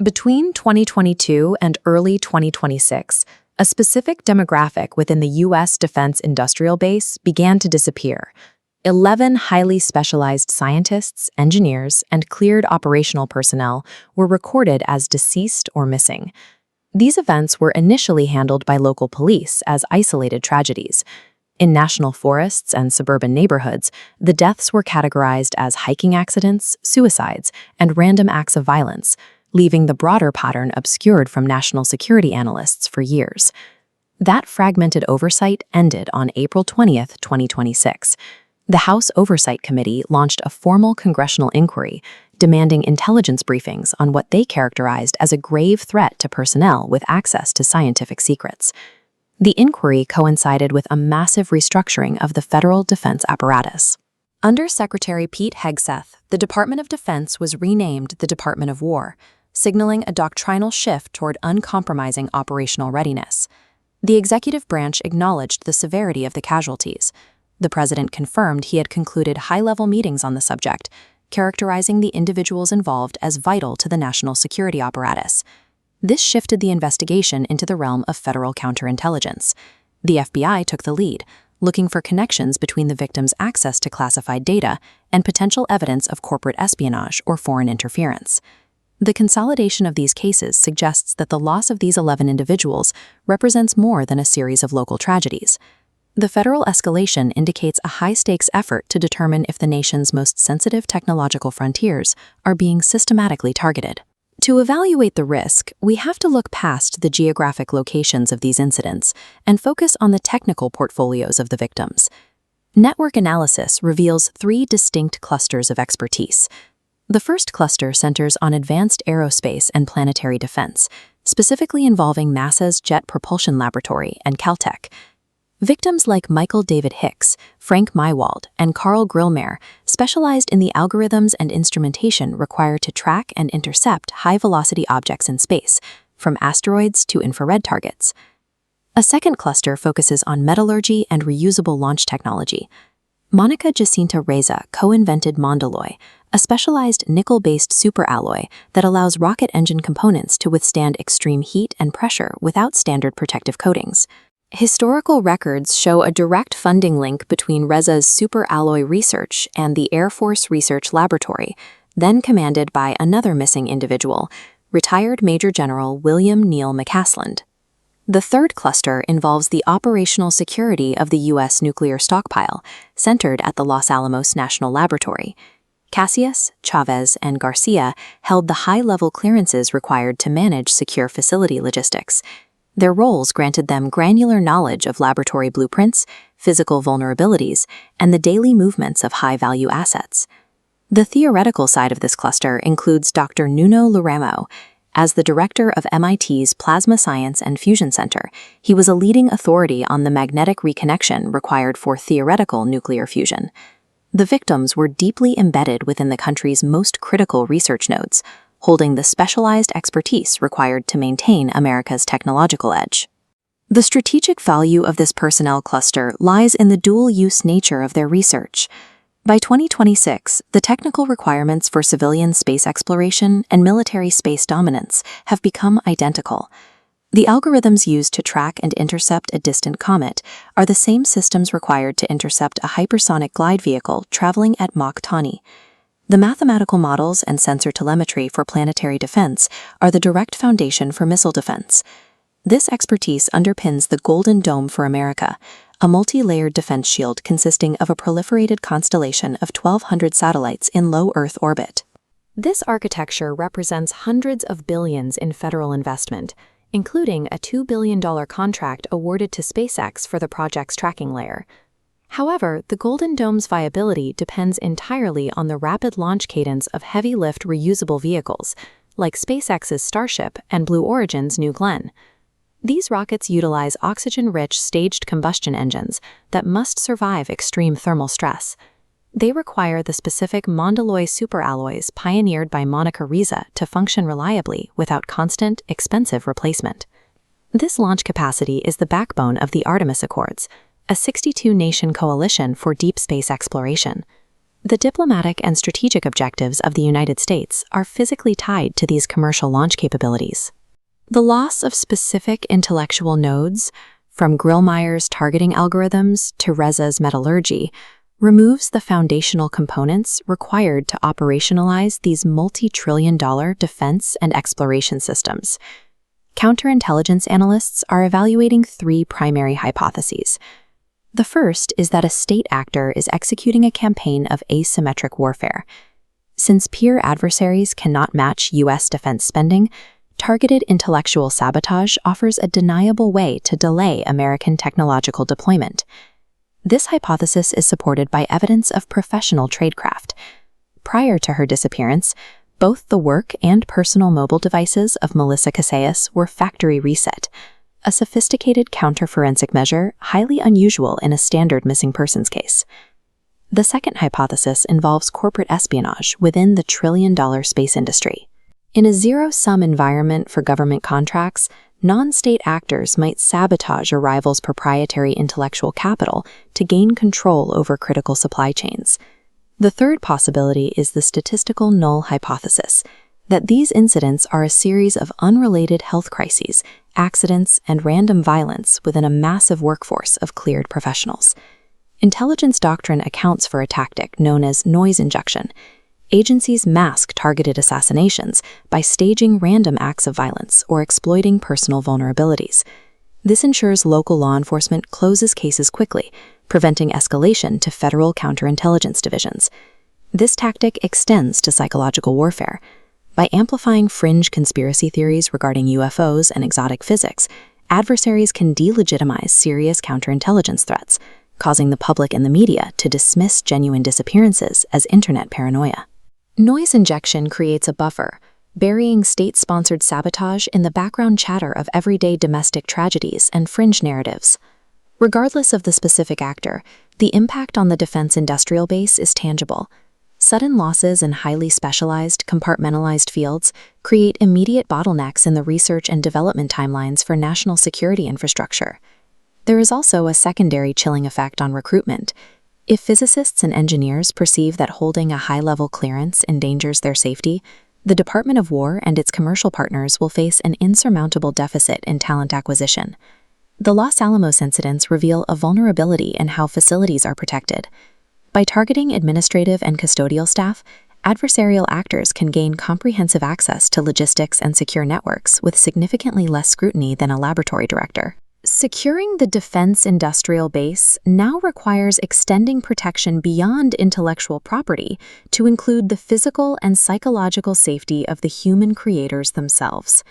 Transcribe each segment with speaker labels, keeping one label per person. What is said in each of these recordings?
Speaker 1: Between 2022 and early 2026, a specific demographic within the U.S. defense industrial base began to disappear. 11 highly specialized scientists, engineers, and cleared operational personnel were recorded as deceased or missing. These events were initially handled by local police as isolated tragedies. In national forests and suburban neighborhoods, the deaths were categorized as hiking accidents, suicides, and random acts of violence, leaving the broader pattern obscured from national security analysts for years. That fragmented oversight ended on April 20, 2026. The House Oversight Committee launched a formal congressional inquiry demanding intelligence briefings on what they characterized as a grave threat to personnel with access to scientific secrets. The inquiry coincided with a massive restructuring of the federal defense apparatus. Under Secretary Pete Hegseth, the Department of Defense was renamed the Department of War, signaling a doctrinal shift toward uncompromising operational readiness. The executive branch acknowledged the severity of the casualties. The president confirmed he had concluded high-level meetings on the subject, characterizing the individuals involved as vital to the national security apparatus. This shifted the investigation into the realm of federal counterintelligence. The FBI took the lead, looking for connections between the victims' access to classified data and potential evidence of corporate espionage or foreign interference. The consolidation of these cases suggests that the loss of these 11 individuals represents more than a series of local tragedies. The federal escalation indicates a high-stakes effort to determine if the nation's most sensitive technological frontiers are being systematically targeted. To evaluate the risk, we have to look past the geographic locations of these incidents and focus on the technical portfolios of the victims. Network analysis reveals 3 distinct clusters of expertise. The first cluster centers on advanced aerospace and planetary defense, specifically involving NASA's Jet Propulsion Laboratory and Caltech. Victims like Michael David Hicks, Frank Mywald, and Carl Grillmare specialized in the algorithms and instrumentation required to track and intercept high-velocity objects in space, from asteroids to infrared targets. A second cluster focuses on metallurgy and reusable launch technology. Monica Jacinta Reza co-invented Mondalloy, a specialized nickel-based superalloy that allows rocket engine components to withstand extreme heat and pressure without standard protective coatings. Historical records show a direct funding link between Reza's superalloy research and the Air Force Research Laboratory, then commanded by another missing individual, retired Major General William Neal McCasland. The third cluster involves the operational security of the U.S. nuclear stockpile, centered at the Los Alamos National Laboratory. Casillas, Chavez, and Garcia held the high-level clearances required to manage secure facility logistics. Their roles granted them granular knowledge of laboratory blueprints, physical vulnerabilities, and the daily movements of high-value assets. The theoretical side of this cluster includes Dr. Nuno Laramo. As the director of MIT's Plasma Science and Fusion Center, he was a leading authority on the magnetic reconnection required for theoretical nuclear fusion. The victims were deeply embedded within the country's most critical research nodes, holding the specialized expertise required to maintain America's technological edge. The strategic value of this personnel cluster lies in the dual-use nature of their research. By 2026, the technical requirements for civilian space exploration and military space dominance have become identical. The algorithms used to track and intercept a distant comet are the same systems required to intercept a hypersonic glide vehicle traveling at Mach 20. The mathematical models and sensor telemetry for planetary defense are the direct foundation for missile defense. This expertise underpins the Golden Dome for America, a multi-layered defense shield consisting of a proliferated constellation of 1,200 satellites in low Earth orbit. This architecture represents hundreds of billions in federal investment, including a $2 billion contract awarded to SpaceX for the project's tracking layer. However, the Golden Dome's viability depends entirely on the rapid launch cadence of heavy-lift reusable vehicles, like SpaceX's Starship and Blue Origin's New Glenn. These rockets utilize oxygen-rich staged combustion engines that must survive extreme thermal stress. They require the specific Mondalloy superalloys pioneered by Monica Reza to function reliably without constant, expensive replacement. This launch capacity is the backbone of the Artemis Accords, a 62-nation coalition for deep space exploration. The diplomatic and strategic objectives of the United States are physically tied to these commercial launch capabilities. The loss of specific intellectual nodes, from Grillmeyer's targeting algorithms to Reza's metallurgy, removes the foundational components required to operationalize these multi-trillion-dollar defense and exploration systems. Counterintelligence analysts are evaluating three primary hypotheses. The first is that a state actor is executing a campaign of asymmetric warfare. Since peer adversaries cannot match U.S. defense spending, targeted intellectual sabotage offers a deniable way to delay American technological deployment. This hypothesis is supported by evidence of professional tradecraft. Prior to her disappearance, both the work and personal mobile devices of Melissa Casillas were factory reset, a sophisticated counter-forensic measure highly unusual in a standard missing persons case. The second hypothesis involves corporate espionage within the trillion-dollar space industry. In a zero-sum environment for government contracts, non-state actors might sabotage a rival's proprietary intellectual capital to gain control over critical supply chains. The third possibility is the statistical null hypothesis, that these incidents are a series of unrelated health crises, accidents, and random violence within a massive workforce of cleared professionals. Intelligence doctrine accounts for a tactic known as noise injection. Agencies mask targeted assassinations by staging random acts of violence or exploiting personal vulnerabilities. This ensures local law enforcement closes cases quickly, preventing escalation to federal counterintelligence divisions. This tactic extends to psychological warfare. By amplifying fringe conspiracy theories regarding UFOs and exotic physics, adversaries can delegitimize serious counterintelligence threats, causing the public and the media to dismiss genuine disappearances as internet paranoia. Noise injection creates a buffer, burying state-sponsored sabotage in the background chatter of everyday domestic tragedies and fringe narratives. Regardless of the specific actor, the impact on the defense industrial base is tangible. Sudden losses in highly specialized, compartmentalized fields create immediate bottlenecks in the research and development timelines for national security infrastructure. There is also a secondary chilling effect on recruitment. If physicists and engineers perceive that holding a high-level clearance endangers their safety, the Department of War and its commercial partners will face an insurmountable deficit in talent acquisition. The Los Alamos incidents reveal a vulnerability in how facilities are protected. By targeting administrative and custodial staff, adversarial actors can gain comprehensive access to logistics and secure networks with significantly less scrutiny than a laboratory director. Securing the defense industrial base now requires extending protection beyond intellectual property to include the physical and psychological safety of the human creators themselves.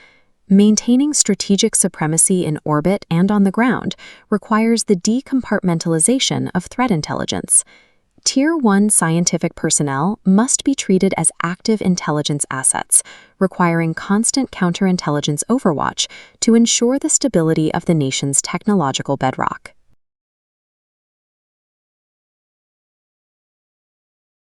Speaker 1: Maintaining strategic supremacy in orbit and on the ground requires the decompartmentalization of threat intelligence. Tier 1 scientific personnel must be treated as active intelligence assets, requiring constant counterintelligence overwatch to ensure the stability of the nation's technological bedrock.